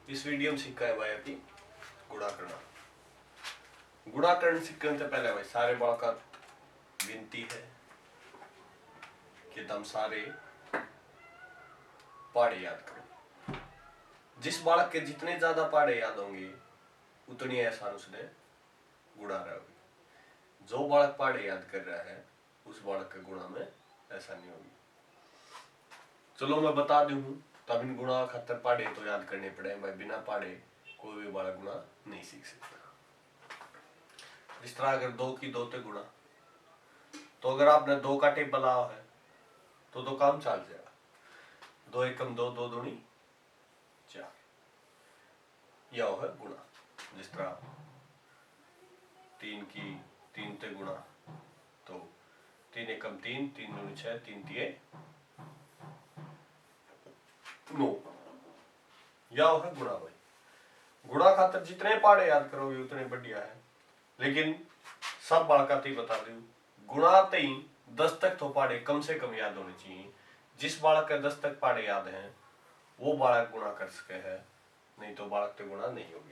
इस वीडियो में सीखा है भाई अभी गुणा करना। गुणा करने सीखने से पहले भाई सारे बालक का विनती है कि तुम सारे पहाड़े याद करो। जिस बालक के जितने ज्यादा पहाड़े याद होंगे उतनी आसान उसने गुणा रहोगे। जो बालक पहाड़े याद कर रहा है उस बालक के गुणा में आसानी होगी। चलो मैं बता दूं तब इन गुणा खातर पहाड़े तो याद करने पड़े भाई। बिना पहाड़े कोई भी बालक गुणा नहीं सीख सकता। इस तरह अगर 2 की 2 ते गुणा, तो अगर आपने 2 का टेबल लाया है तो काम चल जाएगा। 2 एकम 2, 2 दूनी 4, यह है गुणा। जिस तरह 3 की 3 ते गुणा तो 3 एकम 3, 3 दूनी 6, 3 तिये 9, यह है गुणा भाई। गुणा खातर जितने पहाड़े याद करोगे उतने बढ़िया है। लेकिन सब बालका ही बता दू गुणा तई 10 तक तो पहाड़े कम से कम याद होने चाहिए। जिस बालक के 10 तक पहाड़े याद हैं वो बालक गुणा कर सके है, नहीं तो बालक तो गुणा नहीं होगी।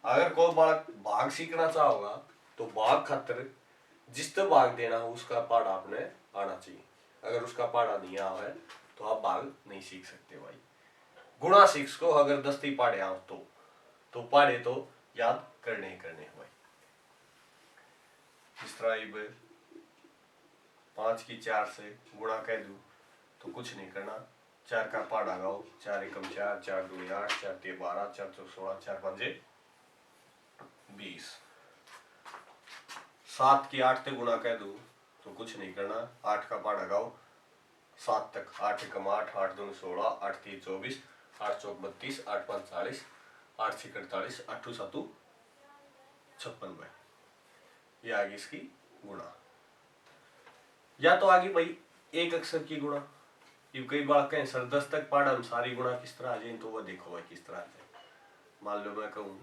अगर कोई बालक भाग सीखना चाहोगा तो भाग खातर जिस तो भाग देना हो उसका पहाड़ा आपने आना चाहिए। अगर उसका पहाड़ा नहीं आया है तो आप भाग नहीं सीख सकते भाई। गुणा सीख सको अगर 10 ती पहाड़े आओ तो पहाड़े तो याद करने ही करने भाई। इस तरह 5 की 4 से गुणा कह दू तो कुछ नहीं करना। 4 का पहाड़ा गाओ, 4 एकम 4, 4 दूनी 8, 4 तिये 12, 4 चौक 16, 4 पंजे 20। 7 की 8 ते गुणा कह दू तो कुछ नहीं करना। 8 का पहाड़ा गाओ 7 तक, 8 एकम 8, 8 दूनी 16, 8 तिये 24, 8 चौक 32, 8 5 40, 8 6 48, 8 7 56 भाई। ये आगे इसकी गुणा। या तो आगे भाई एक अक्षर की गुणा। ये कई बार कहें सर 10 तक पढ़ा हम सारी गुणा किस तरह आ जाए, तो वह देखो भाई किस तरह आ जाए। मान लो मैं कहूं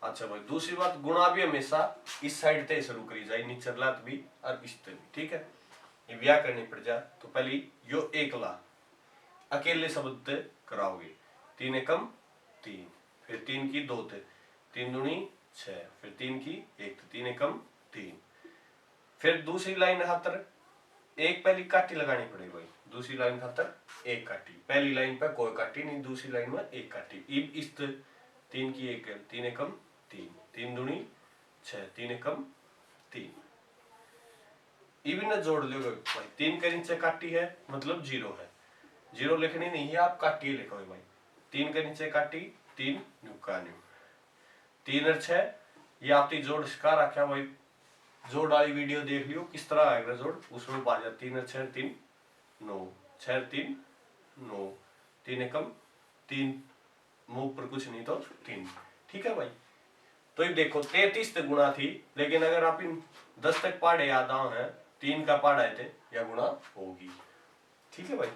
अच्छा भाई, दूसरी बात गुणा भी हमेशा इस साइड से शुरू करी जाए, नीचे लात भी और इस भी, ठीक है। ये ब्याह करनी पड़ जाए तो पहले यो एकला अकेले शब्द कराओगे। 3 एकम 3, फिर 3 की 2 थे, 3 दूनी 6, फिर 3 की 1, 3 एकम 3। फिर दूसरी लाइन खातर एक पहली काटी लगानी पड़ेगी भाई। दूसरी लाइन खातर एक काटी, पहली लाइन पे कोई काटी नहीं, दूसरी लाइन में एक काटी। इस 3 की 1, 3 एकम 3, 3 दूनी 6, 3 एकम 3। इवन जोड़ लो भाई, 3 के नीचे काटी है मतलब 0 है। 0 लिखनी नहीं है, आप काटी लिखोगे भाई। 3 के नीचे काटी 3 नुक्का न्यू 3 और 6, ये आपकी जोड़ सिखा रखा भाई। जोड़ वाली वीडियो देख लियो किस तरह आएगा जोड़, उसमें पा जा 3 और 6 3 9, 6 3 9, 3 एकम 3, मुंह पर कुछ नहीं तो 3, ठीक है भाई। तो ये देखो 33 तक गुणा थी, लेकिन अगर आप इन 10 तक पहाड़े याद आए हैं, 3 का पहाड़ा है थे या गुणा होगी, ठीक है भाई।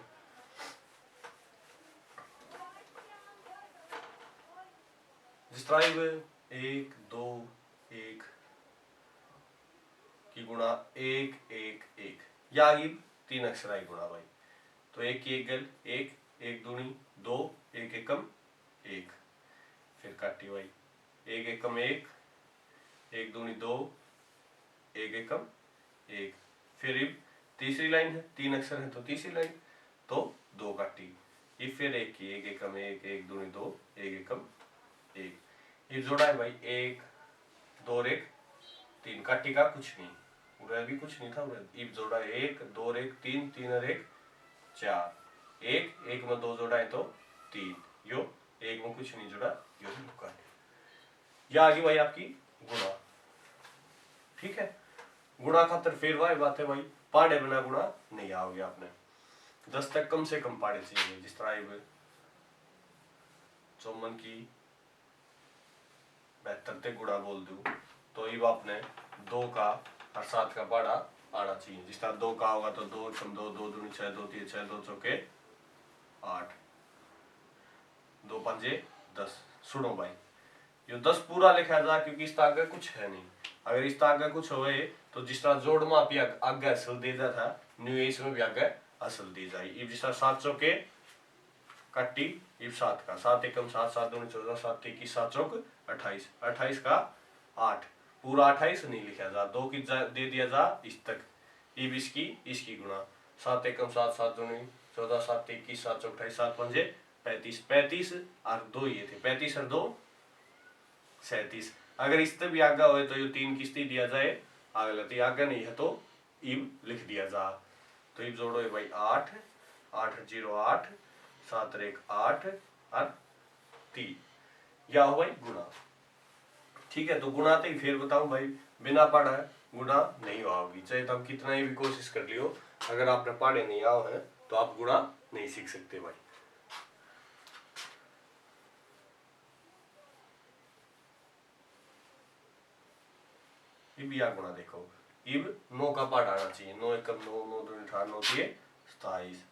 जिस तरह 1 2 1 की गुणा 1 1 1, या आगे 3 अक्षर आई गुणा भाई। तो 1 की 1 गल 1, 1 दूनी 2, 1 एकम 1, फिर काटी भाई 1 एकम 1, 1 दूनी 2, 1 एकम 1। फिर तीसरी लाइन है, 3 अक्षर है तो तीसरी लाइन तो 2 काटी। ये फिर 1 की 1 एकम 1, 1 दूनी 2, 1 एकम 1। ये जोड़ा है भाई 1 2 और 1 3, काटी का कुछ नहीं, उधर भी कुछ नहीं था। उधर जोड़ा 1 2 और 1 3, 3 और 1 4, 1 1 में 2 जोड़ा है तो 3, यो 1 में कुछ नहीं जोड़ा, यो नुक्का। यह आगे भाई आपकी गुणा, ठीक है। गुणा खातर फिर वही बात है भाई, पहाड़े बिना गुणा नहीं आओगे आपने। 10 तक कम से कम पहाड़े चाहिए। जिस तरह 54 की 72 तक गुणा बोल दू तो ये आपने 2 का और 7 का पहाड़ा आना चाहिए। जिस तरह 2 का होगा तो 2 एकम 2, 2 दूनी 6, 2 तिये 6, 2 चौके 8, 2 पंजे 10। सुनो भाई, ये 10 पूरा लिखा जा क्योंकि इस आगे कुछ है नहीं। अगर इस आगे कुछ होए तो जिस तरह जोड़ में आप आगे असल दे दिया था न्यू इसमें भी आगे असल दी जाए। इब जिस तरह 7 चौके काटी इब 7 का 7 एकम 7 7 दूनी 14 7 21 7 चौक 28 28 का 8 पूरा 28 नहीं लिखा जा 2 की दे दिया जा इस तक। इब इसकी गुणा 7 एकम 7 7 दूनी 14 7 21 7 चौक 28 7 पंजे 35 35 और 2 ये थे 35 और 2 37। अगर इससे भी आगे हो तो ये 3 किस्ती दिया जाए अगला तो आगे नहीं है तो इब लिख दिया जा। तो इब जोड़ो भाई 8 8 0 8 7 1 8 और 3 या हो भाई गुणा। ठीक है, तो गुणा तो फिर बताऊं भाई बिना पढ़ा गुणा नहीं होगी, चाहे तुम कितना ही भी कोशिश कर लियो अगर आपने पढ़े नहीं आओ है तो आप गुणा नहीं सीख सकते भाई। इब या गुणा देखो इब 9 का पाठ आना चाहिए 9 एकम 9 9 दूनी 18 9 दिए 27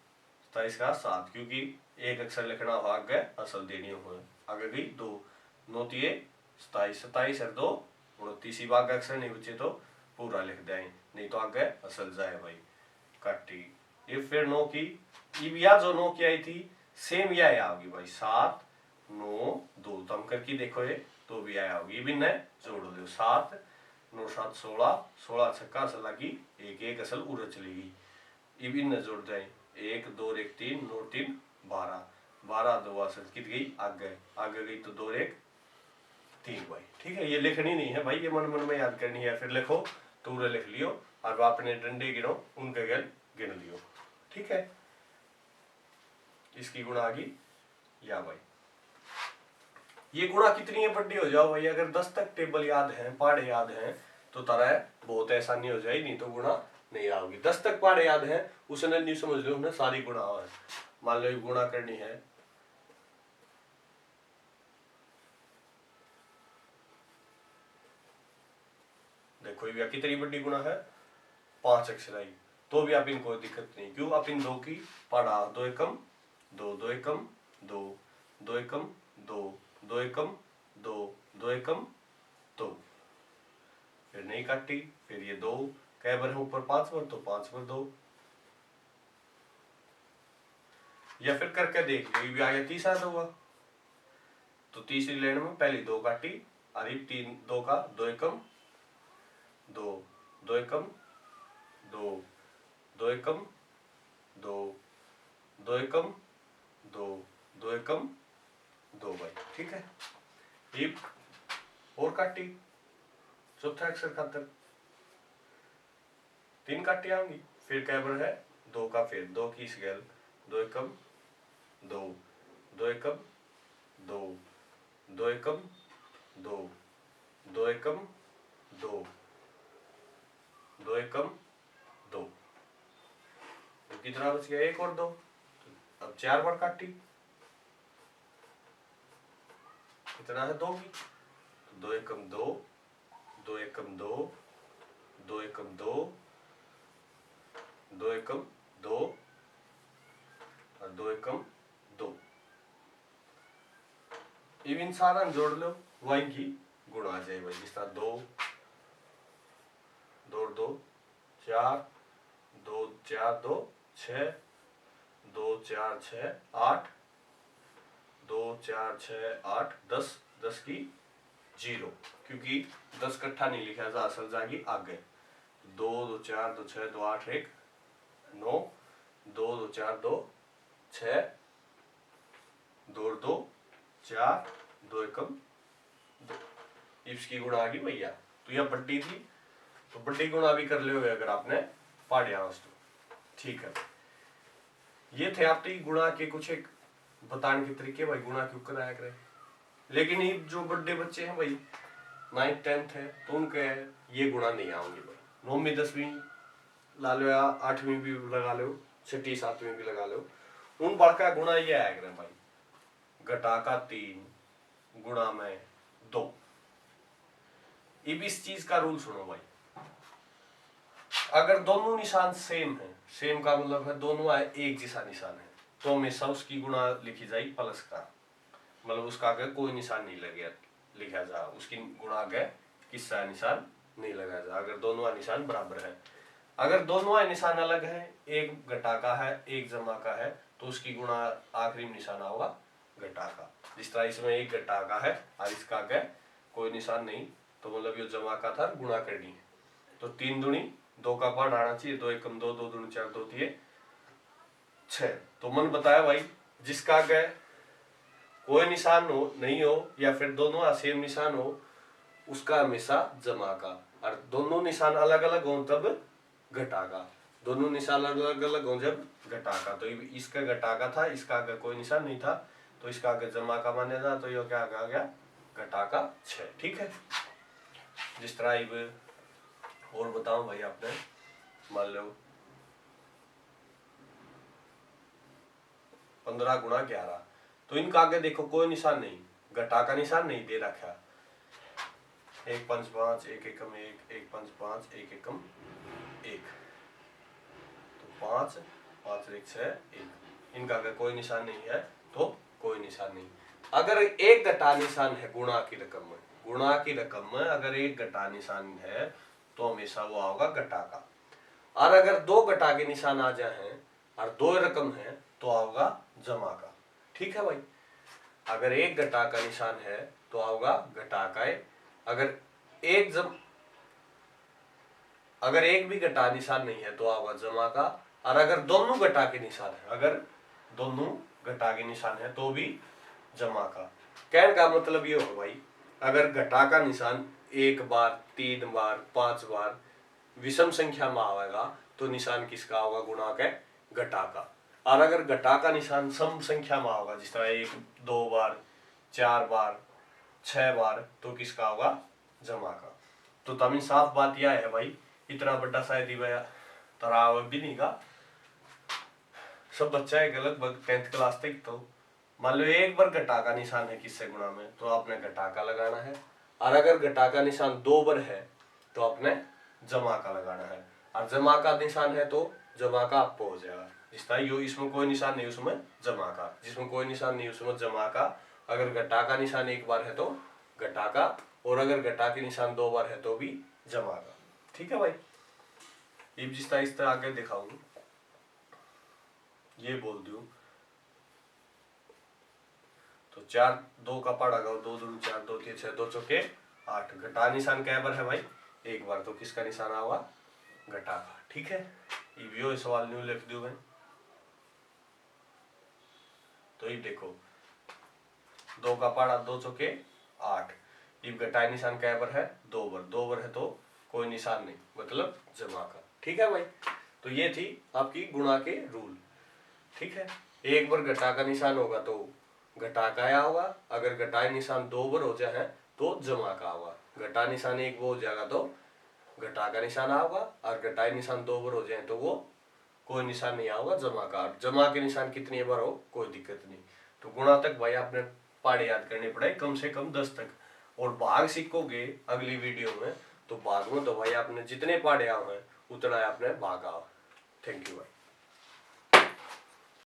27 का 7 क्योंकि एक अक्षर लिखना हो आगे असल देनी हो आगे गई 2 9 दिए 27 27 और 2 29 आगे अक्षर नहीं बचे तो पूरा लिख दें नहीं तो आगे असल जाए भाई काटी। ये फिर 9 की इब या जो 9 की आई थी सेम या आओगी भाई 7 9 2 तो हम करके देखो ये तो भी आया होगी इब इन्हें जोड़ दो 7 9 7 16 16 छक्का असल लगी एक एक असल उड़ चलेगी। इब इन्हें जोड़ जाए 1 2 1 3 9 3 12 12 2 असल कित गई आगे आगे गई तो 2 1 3 भाई। ठीक है, ये लिखनी नहीं है भाई ये मन मन में याद करनी है फिर लिखो तो उरे लिख लियो और अपने डंडे गिनो उनके गल गिन लियो। ठीक है, इसकी गुणा आ गई या भाई। ये गुणा कितनी है बड़ी हो जाओ भाई अगर 10 तक टेबल याद है पहाड़े याद है तो तरह बहुत आसानी हो जाए नहीं तो गुणा नहीं आओगी। 10 तक पहाड़े याद है उसने नहीं समझ लो हमने सारी गुणा है। मान लो गुणा करनी है देखो ये कितनी बड़ी गुणा है 5 अक्षर आई तो भी आप इनको दिक्कत नहीं क्यों आप इन 2 की पढ़ा 2 एकम 2 2 एकम 2 2 एकम 2 2 एकम 2 2 एकम 2 फिर नहीं काटी फिर ये 2 कै बार है ऊपर 5 बार तो 5 बार 2 या फिर करके देख लो ये भी आ गया 30 आता हुआ तो तीसरी लाइन में पहली 2 काटी और 3 2 का 2 एकम 2 2 एकम 2 2 एकम 2 2 एकम 2 2 एकम 2 भाई। ठीक है, इब और काटी चौथा अक्षर खातर 3 काटी आऊंगी फिर कैबर है 2 का फिर 2 की स्केल 2 एकम 2 2 एकम 2 2 एकम 2 2 एकम 2 2 एकम 2 तो कितना बच गया 1 और 2 अब 4 बार काटी कितना है 2 की 2 एकम 2 2 एकम 2 2 एकम 2 2 एकम 2 और 2 एकम 2 इन सारा जोड़ लो वाई की गुणा आ जाए भाई जिस तरह 2 2 2 4 2 4 2 6 2 4 6 8 2 4 6 8 10 10 की 0 क्योंकि 10 इकट्ठा नहीं लिखा जा असल जाएगी आगे 2 2 4 2 6 2 8 1 9 2 2 4 2 6 2 2 4 2 एकम 2 इसकी गुणा आ गई भैया। तो यह बड्डी थी तो बड्डी गुणा भी कर लोगे अगर आपने पढ़ा तो। ठीक है, ये थे आपकी गुणा के कुछ एक बताने के तरीके भाई गुणा क्यों कराया करें। लेकिन ये जो बड़े बच्चे हैं भाई 9th 10th है तो उनके ये गुणा नहीं आएंगे भाई 9वीं 10वीं ला लो या 8वीं भी लगा लो 6ठी 7वीं भी लगा लो उन बार का गुणा ये आया करें भाई घटा का 3 गुणा में 2। इस चीज का रूल सुनो भाई अगर दोनों निशान सेम है सेम का मतलब है दोनों आए एक जैसा निशान है तो हमेशा उसकी गुणा लिखी जाए प्लस का मतलब उसका आगे कोई निशान नहीं लगे लिखा जा उसकी गुणा आगे किसका निशान नहीं लगाया जा अगर दोनों निशान बराबर है। अगर दोनों निशान अलग है, एक घटा का है एक जमा का है, तो उसकी गुणा आखिरी निशान होगा घटा का। जिस तरह इसमें एक घटा का है और इसका आगे कोई निशान नहीं, तो मतलब ये जमा का था, गुणा करनी है। तो 3 दूनी 2 का पाठ आना चाहिए, 2 एकम 2, 2 दूनी 4, 2 तिये 6। तो मन बताया भाई, जिसका आगे कोई निशान हो नहीं हो या फिर दोनों सेम निशान हो, उसका हमेशा जमा का, और दोनों निशान अलग अलग हो तब घटा का। दोनों निशान अलग अलग हो जब घटा का। तो इसका घटा का था, इसका आगे कोई निशान नहीं था, तो इसका आगे जमा का मान्य था, तो ये क्या आ गया घटा का 6। ठीक है। जिस तरह और बताऊं भाई, आपने मान लो 15 गुणा 11, तो इनका आगे देखो कोई निशान नहीं, घटा का निशान नहीं दे रखा। 1 5 5 1 एकम 1 1 5 5 1 एकम 1, तो 5 5 1 6 1। इनका अगर कोई निशान नहीं है तो कोई निशान नहीं। अगर एक घटा निशान है गुणा की रकम में, गुणा की रकम में अगर एक घटा निशान है तो हमेशा वो होगा घटा का। और अगर 2 घटा के निशान आ जाए हैं और 2 रकम है तो आओगा जमा का। ठीक है भाई। अगर एक घटा का निशान है तो आओगा घटा का है। अगर एक भी घटा निशान नहीं है तो आओगा जमा का। और अगर दोनों घटा के निशान है, अगर दोनों घटा के निशान है तो भी जमा का। कहने का मतलब ये हो भाई, अगर घटा का निशान 1 बार 3 बार 5 बार विषम संख्या में आएगा तो निशान किसका होगा गुणा के घटा का। और अगर घटा का निशान सम संख्या में होगा, जिस तरह 1 2 बार 4 बार 6 बार, तो किसका होगा जमा का। तो तभी साफ बात यह है भाई, इतना बड़ा शायद तराव भी नहीं का, सब बच्चा है लगभग 10th क्लास तक। तो मान लो एक बार घटा का निशान है किससे गुणा में, तो आपने घटा का लगाना है। और अगर घटा का निशान 2 बार है तो आपने जमा का लगाना है। और जमा का निशान है तो जमा का आपको हो जाएगा। इस तरह यो इसमें कोई निशान नहीं उसमें जमा का, जिसमें कोई निशान नहीं उसमें जमा का। अगर घटा का निशान 1 बार है तो घटा का, और अगर घटा के निशान 2 बार है तो भी जमा का। ठीक है भाई। जिस तरह इस तरह आगे दिखाऊंगा, ये बोल दूं तो 4 2 का पढ़ा गया 2 दूनी 4 2 3 6 2 चौके 8। घटा निशान कै बार है भाई 1 बार, तो किसका निशान आवा घटा का। ठीक है। ये सवाल न्यू लिख दू मैं। तो ये देखो 2 का पढ़ा 2 चौके 8। ये घटा निशान कै बार है 2 बार, 2 बार है तो कोई निशान नहीं, मतलब जमा का। ठीक है भाई। तो ये थी आपकी गुणा के रूल। ठीक है। एक बार घटा का निशान होगा तो घटा का आया होगा, अगर घटा निशान 2 बार हो जाए तो जमा का होगा। घटा निशान 1 बार हो जाएगा तो घटा का निशान आएगा, और घटा निशान 2 बार हो जाए तो वो कोई निशान नहीं आएगा जमा का। जमा के निशान कितनी बार हो कोई दिक्कत नहीं। तो गुणा तक भाई आपने पहाड़े याद करने पड़े कम से कम 10 तक, और भाग सीखोगे अगली वीडियो में तो भाग में तो भाई आपने जितने पहाड़े आओ हैं उतना आपने भाग आओ। थैंक यू भाई।